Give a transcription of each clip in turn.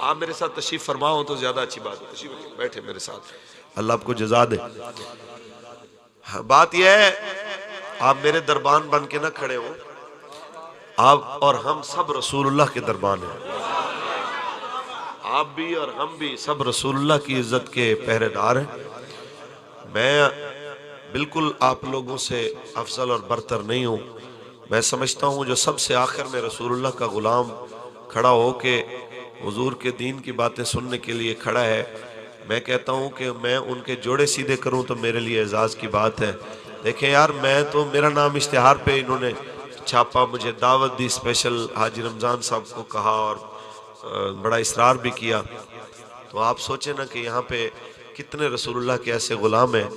آپ میرے ساتھ تشریف فرماؤ تو زیادہ اچھی بات ہے، تشریف بیٹھے میرے ساتھ، اللہ آپ کو جزا دے۔ بات یہ ہے آپ میرے دربان بن کے نہ کھڑے ہو، آپ اور ہم سب رسول اللہ کے دربان ہیں، آپ بھی اور ہم بھی سب رسول اللہ کی عزت کے پہرے دار ہیں۔ میں بالکل آپ لوگوں سے افضل اور برتر نہیں ہوں، میں سمجھتا ہوں جو سب سے آخر میں رسول اللہ کا غلام کھڑا ہو کے حضور کے دین کی باتیں سننے کے لیے کھڑا ہے، میں کہتا ہوں کہ میں ان کے جوڑے سیدھے کروں تو میرے لیے اعزاز کی بات ہے۔ دیکھیں یار، میں تو میرا نام اشتہار پہ انہوں نے چھاپا، مجھے دعوت دی، اسپیشل حاجی رمضان صاحب کو کہا اور بڑا اصرار بھی کیا، تو آپ سوچیں نا کہ یہاں پہ کتنے رسول اللہ کے ایسے غلام ہیں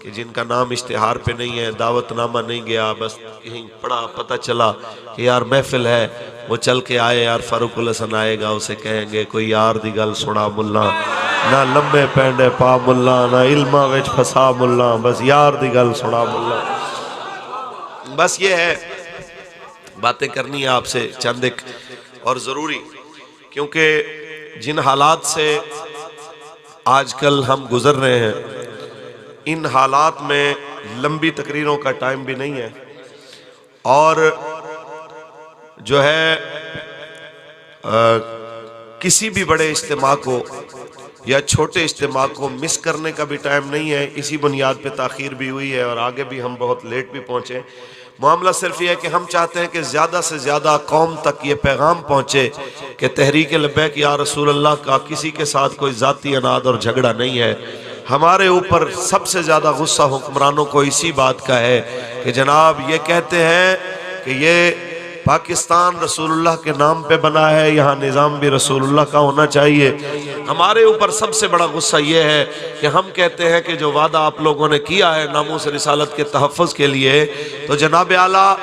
کہ جن کا نام اشتہار پہ نہیں ہے، دعوت نامہ نہیں گیا، بس کہیں پڑھا پتہ چلا کہ یار محفل ہے، وہ چل کے آئے، یار فاروق الحسن آئے گا، اسے کہیں گے کوئی یار دی گل سنا ملا، نہ لمبے پینڈے پا ملا، نہ علمہ وچ پھسا ملا، بس یار دی گل سنا ملا۔ بس یہ ہے، باتیں کرنی ہے آپ سے چند ایک اور ضروری، کیونکہ جن حالات سے آج کل ہم گزر رہے ہیں، ان حالات میں لمبی تقریروں کا ٹائم بھی نہیں ہے، اور جو ہے کسی بھی بڑے اجتماع کو یا چھوٹے اجتماع کو مس کرنے کا بھی ٹائم نہیں ہے۔ اسی بنیاد پہ تاخیر بھی ہوئی ہے اور آگے بھی ہم بہت لیٹ بھی پہنچے۔ معاملہ صرف یہ ہے کہ ہم چاہتے ہیں کہ زیادہ سے زیادہ قوم تک یہ پیغام پہنچے کہ تحریک لبیک یا رسول اللہ کا کسی کے ساتھ کوئی ذاتی اناد اور جھگڑا نہیں ہے۔ ہمارے اوپر سب سے زیادہ غصہ حکمرانوں کو اسی بات کا ہے کہ جناب یہ کہتے ہیں کہ یہ پاکستان رسول اللہ کے نام پہ بنا ہے، یہاں نظام بھی رسول اللہ کا ہونا چاہیے۔ ہمارے اوپر سب سے بڑا غصہ یہ ہے کہ ہم کہتے ہیں کہ جو وعدہ آپ لوگوں نے کیا ہے ناموس رسالت کے تحفظ کے لیے، تو جناب اعلیٰ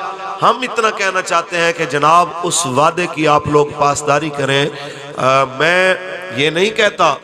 ہم اتنا کہنا چاہتے ہیں کہ جناب اس وعدے کی آپ لوگ پاسداری کریں۔ میں یہ نہیں کہتا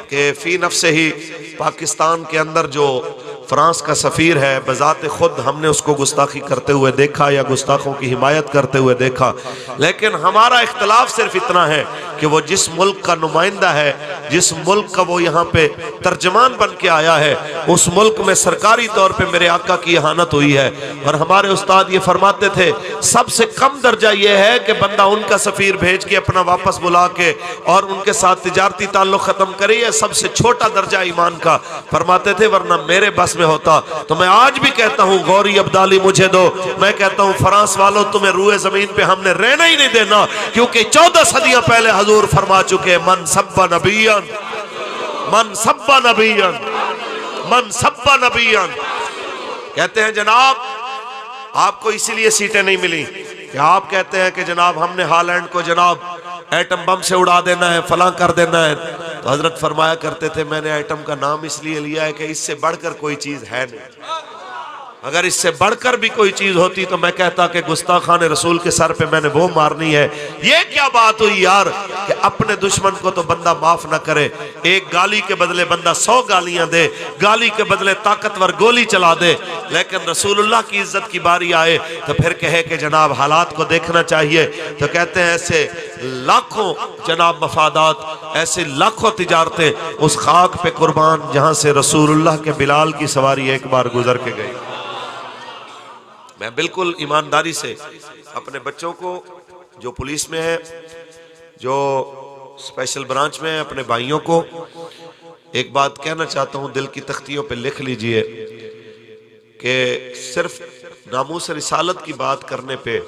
کہ فی نفس ہی پاکستان کے اندر جو فرانس کا سفیر ہے بذات خود ہم نے اس کو گستاخی کرتے ہوئے دیکھا یا گستاخوں کی حمایت کرتے ہوئے دیکھا، لیکن ہمارا اختلاف صرف اتنا ہے کہ وہ جس ملک کا نمائندہ ہے، جس ملک کا وہ یہاں پہ ترجمان بن کے آیا ہے، اس ملک میں سرکاری طور پہ میرے آقا کی اہانت ہوئی ہے۔ اور ہمارے استاد یہ فرماتے تھے سب سے کم درجہ یہ ہے کہ بندہ ان کا سفیر بھیج کے اپنا واپس بلا کے اور ان کے ساتھ تجارتی تعلق ختم کرے، یہ سب سے چھوٹا درجہ ایمان کا۔ فرماتے تھے ورنہ میرے بس میں ہوتا تو میں آج بھی کہتا ہوں غوری عبدالی مجھے دو، میں کہتا ہوں فرانس والوں تمہیں روئے زمین پہ ہم نے رہنا ہی نہیں دینا، کیونکہ 14 صدیاں پہلے حضور فرما چکے من سب نبیان من سب نبیان من سب نبیان۔ کہتے ہیں جناب آپ کو اسی لیے سیٹیں نہیں ملی کہ آپ کہتے ہیں کہ جناب ہم نے ہالینڈ کو جناب ایٹم بم سے اڑا دینا ہے، فلاں کر دینا ہے، تو حضرت فرمایا کرتے تھے میں نے ایٹم کا نام اس لیے لیا ہے کہ اس سے بڑھ کر کوئی چیز ہے نہیں، اگر اس سے بڑھ کر بھی کوئی چیز ہوتی تو میں کہتا کہ گستاخان رسول کے سر پہ میں نے وہ مارنی ہے۔ یہ کیا بات ہوئی یار کہ اپنے دشمن کو تو بندہ معاف نہ کرے، ایک گالی کے بدلے بندہ 100 گالیاں دے، گالی کے بدلے طاقتور گولی چلا دے، لیکن رسول اللہ کی عزت کی باری آئے تو پھر کہے کہ جناب حالات کو دیکھنا چاہیے۔ تو کہتے ہیں ایسے لاکھوں جناب مفادات، ایسے لاکھوں تجارتیں اس خاک پہ قربان جہاں سے رسول اللہ کے بلال کی سواری ایک بار گزر کے گئی۔ میں بالکل ایمانداری سے اپنے بچوں کو جو پولیس میں ہے، جو اسپیشل برانچ میں ہے، اپنے بھائیوں کو ایک بات کہنا چاہتا ہوں، دل کی تختیوں پہ لکھ لیجئے کہ صرف ناموس رسالت کی بات کرنے پہ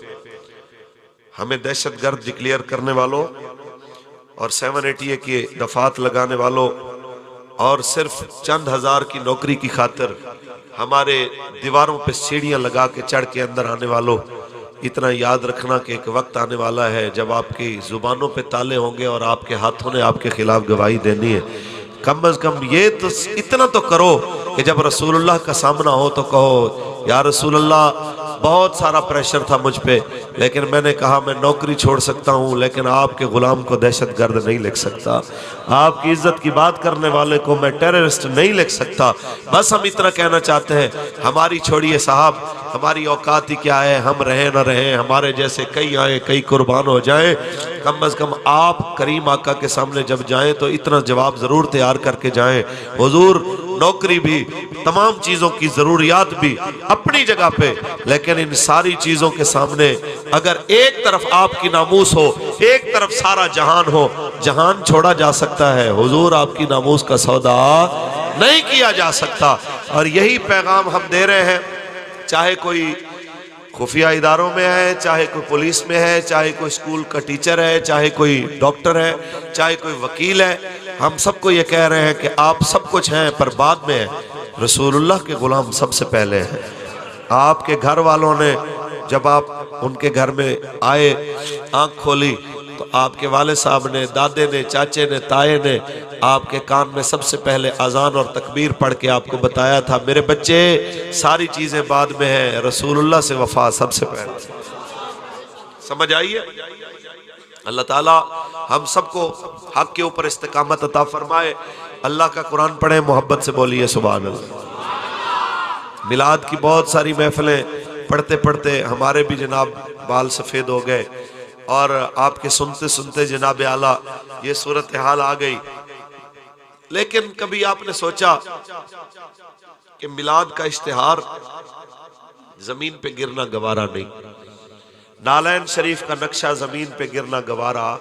ہمیں دہشت گرد ڈکلیئر کرنے والوں اور 780 کے دفعات لگانے والوں اور صرف چند ہزار کی نوکری کی خاطر ہمارے دیواروں پہ سیڑھیاں لگا کے چڑھ کے اندر آنے والوں، اتنا یاد رکھنا کہ ایک وقت آنے والا ہے جب آپ کی زبانوں پہ تالے ہوں گے اور آپ کے ہاتھوں نے آپ کے خلاف گواہی دینی ہے۔ کم از کم یہ تو اتنا تو کرو کہ جب رسول اللہ کا سامنا ہو تو کہو یا رسول اللہ بہت سارا پریشر تھا مجھ پہ، لیکن میں نے کہا میں نوکری چھوڑ سکتا ہوں لیکن آپ کے غلام کو دہشت گرد نہیں لکھ سکتا، آپ کی عزت کی بات کرنے والے کو میں ٹیررسٹ نہیں لکھ سکتا۔ بس ہم اتنا کہنا چاہتے ہیں، ہماری چھوڑیے صاحب، ہماری اوقات ہی کیا ہے، ہم رہیں نہ رہیں، ہمارے جیسے کئی آئیں کئی قربان ہو جائیں، کم از کم آپ کریم آقا کے سامنے جب جائیں تو اتنا جواب ضرور تیار کر کے جائیں، حضور نوکری بھی، تمام چیزوں کی ضروریات بھی اپنی جگہ پہ، لیکن ان ساری چیزوں کے سامنے اگر ایک طرف آپ کی ناموس ہو، ایک طرف سارا جہان ہو، جہان چھوڑا جا سکتا ہے، حضور آپ کی ناموس کا سودا نہیں کیا جا سکتا۔ اور یہی پیغام ہم دے رہے ہیں، چاہے کوئی خفیہ اداروں میں ہے، چاہے کوئی پولیس میں ہے، چاہے کوئی اسکول کا ٹیچر ہے، چاہے کوئی ڈاکٹر ہے، چاہے کوئی وکیل ہے، ہم سب کو یہ کہہ رہے ہیں کہ آپ سب کچھ ہیں پر بعد میں ہیں، رسول اللہ کے غلام سب سے پہلے ہیں۔ آپ کے گھر والوں نے جب آپ ان کے گھر میں آئے، آنکھ کھولی تو آپ کے والد صاحب نے، دادے نے، چاچے نے، تائے نے آپ کے کان میں سب سے پہلے اذان اور تکبیر پڑھ کے آپ کو بتایا تھا، میرے بچے ساری چیزیں بعد میں ہیں، رسول اللہ سے وفا سب سے پہلے۔ سمجھ آئیے؟ اللہ تعالیٰ ہم سب کو حق کے اوپر استقامت عطا فرمائے۔ اللہ کا قرآن پڑھیں، محبت سے بولیے سبحان اللہ۔ میلاد کی بہت ساری محفلیں پڑھتے پڑھتے ہمارے بھی جناب بال سفید ہو گئے، اور آپ کے سنتے سنتے جناب اعلیٰ یہ صورتحال آ گئی، لیکن کبھی آپ نے سوچا کہ میلاد کا اشتہار زمین پہ گرنا گوارا نہیں، نالین شریف کا نقشہ زمین پہ گرنا گوارا،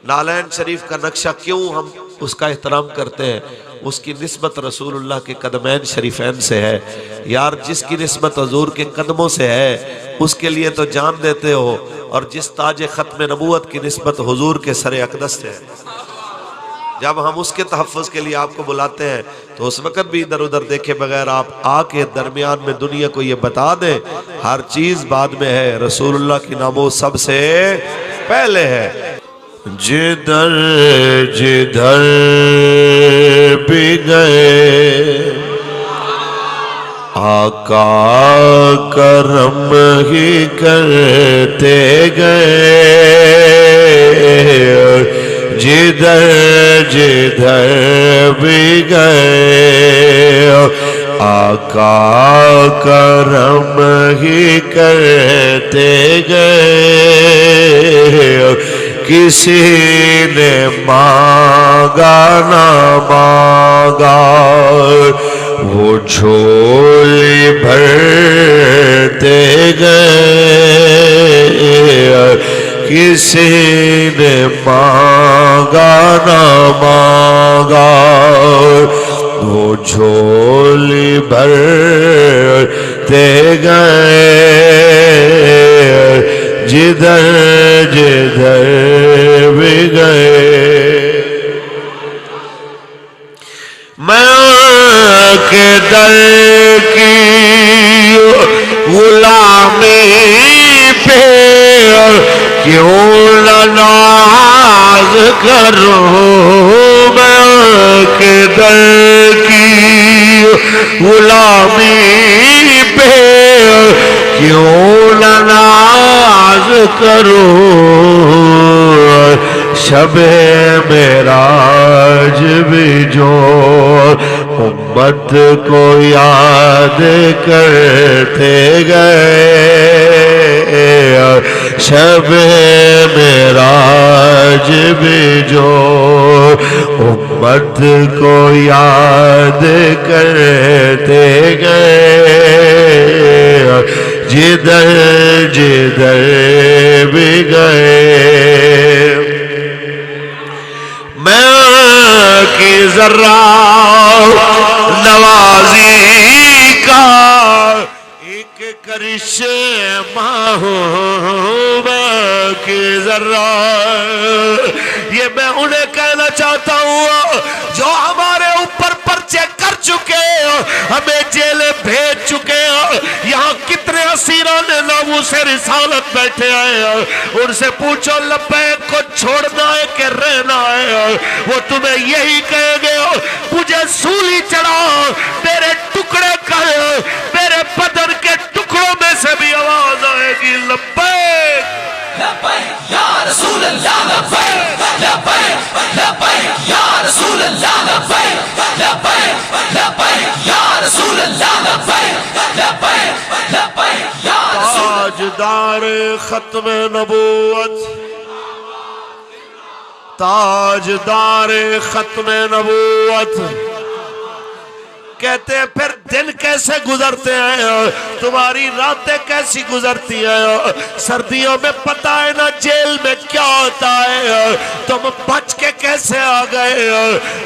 نالین شریف کا نقشہ کیوں ہم اس کا احترام کرتے ہیں؟ اس کی نسبت رسول اللہ کے قدمین شریفین سے ہے۔ یار جس کی نسبت حضور کے قدموں سے ہے اس کے لیے تو جان دیتے ہو، اور جس تاج ختم نبوت کی نسبت حضور کے سر اقدس سے ہے، جب ہم اس کے تحفظ کے لیے آپ کو بلاتے ہیں تو اس وقت بھی ادھر ادھر دیکھے بغیر آپ آ کے درمیان میں دنیا کو یہ بتا دیں ہر چیز بعد میں ہے، رسول اللہ کی ناموس سب سے پہلے ہے۔ جدھر جدھر بھی گئے آقا کرم ہی کرتے گئے، جدھر جدھر بھی گئے آقا کرم ہی کرتے گئے، کسی نے مانگا نہ مانگا وہ جھولی بھرتے گئے، کسی نے مانگا نہ مانگا وہ جھولی بھرتے گئے، جدھر جدھر بھی گئے۔ میں کے در کی غلامی پہ کیوں نہ ناز کروں، میں کے در کی غلامی پہ کیوں نہ ناز کروں، شب معراج بھی جو امت کو یاد کرتے گئے، شب معراج بھی جو امت کو یاد کرتے گئے، جدھر جدھر بھی گئے۔ میں کی ذرہ نوازی کا ایک کرشمہ ہوں، میں کی ذرہ، یہ میں انہیں کہنا چاہتا ہوں جو ہمارے اوپر پرچے کر چکے، ہمیں جیلیں بھیج چکے، یہاں کتنے اسیران ناموس رسالت بیٹھے آئے، ان سے پوچھو لبیک کو چھوڑنا ہے کہ رہنا ہے، وہ تمہیں یہی کہیں گے مجھے سولی چڑھا، تیرے ٹکڑے کر، تیرے بدن کے ٹکڑوں میں سے بھی آواز آئے گی لبیک لبیک یا رسول اللہ، لبیک لبیک لبیک یا رسول اللہ، لبیک لبیک لبیک یا رسول اللہ، لبیک لبیک لبیک ختم نبوت، تاجدار ختم نبوت. کہتے ہیں پھر دن کیسے گزرتے ہیں، تمہاری راتیں کیسی گزرتی ہیں، سردیوں میں پتہ ہے نا جیل میں کیا ہوتا ہے، تم بچ کے کیسے آ گئے.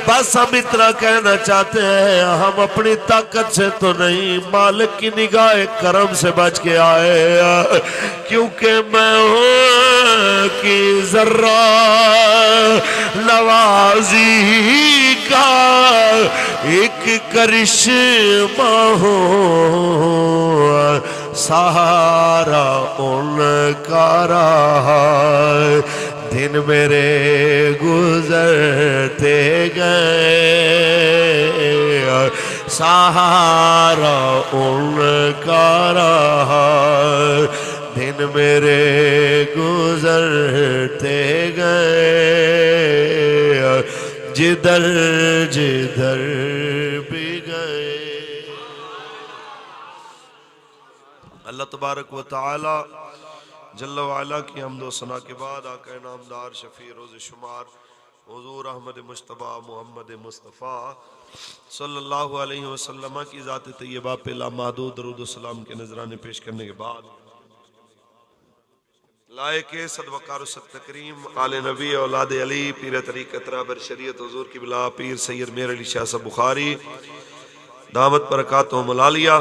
بس ہم اتنا کہنا چاہتے ہیں ہم اپنی طاقت سے تو نہیں، مالک کی نگاہ کرم سے بچ کے آئے، کیونکہ میں ہوں کی ذرہ نوازی کا ایک کرشمہ ہوں، سہارا ان کا رہا. دن میرے گزرتے گئے، سہارا ان کا رہا. دن میرے گزرتے گئے، جدھر جدھر بھی گئے. اللہ تبارک و تعالی جل وعلا کی حمد و ثنا کے بعد آقا نامدار شفیع روز شمار حضور احمد مجتبی محمد مصطفیٰ صلی اللہ علیہ وسلم کی ذات طیبہ پہ لامحدود درود و سلام کے نذرانے پیش کرنے کے بعد لائق صد وقار و صد تکریم آل نبی اولاد علی پیر طریقت رہبر شریعت حضور کی بلا پیر سید میر علی شاہ صاحب بخاری دامت برکاتہم العالیہ،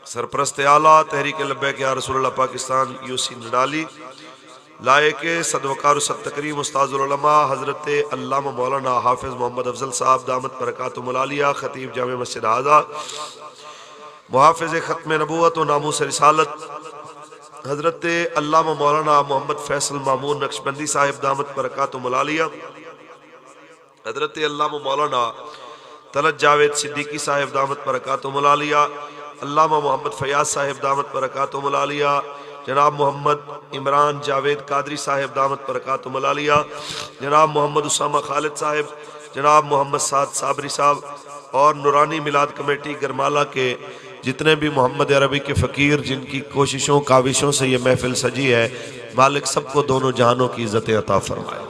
سرپرست اعلیٰ تحریک لبیک یا رسول اللہ پاکستان یوسی نڈالی، لائق صد وقار و صد تکریم استاذ العلماء حضرت علامہ مولانا حافظ محمد افضل صاحب دامت برکاتہم العالیہ، خطیب جامع مسجد اعظم، محافظ ختم نبوت و ناموس رسالت حضرت علامہ مولانا محمد فیصل مامون نقشبندی صاحب دامت برکاتہم العالیہ، حضرت علامہ مولانا طلعت جاوید صدیقی صاحب دامت برکاتہم العالیہ، علامہ محمد فیاض صاحب دامت برکاتہم العالیہ، جناب محمد عمران جاوید قادری صاحب دامت برکاتہم العالیہ، جناب محمد اسامہ خالد صاحب، جناب محمد سعد صابری صاحب اور نورانی میلاد کمیٹی گرمالہ کے جتنے بھی محمد عربی کے فقیر جن کی کوششوں کاوشوں سے یہ محفل سجی ہے، مالک سب کو دونوں جہانوں کی عزت عطا فرمائے.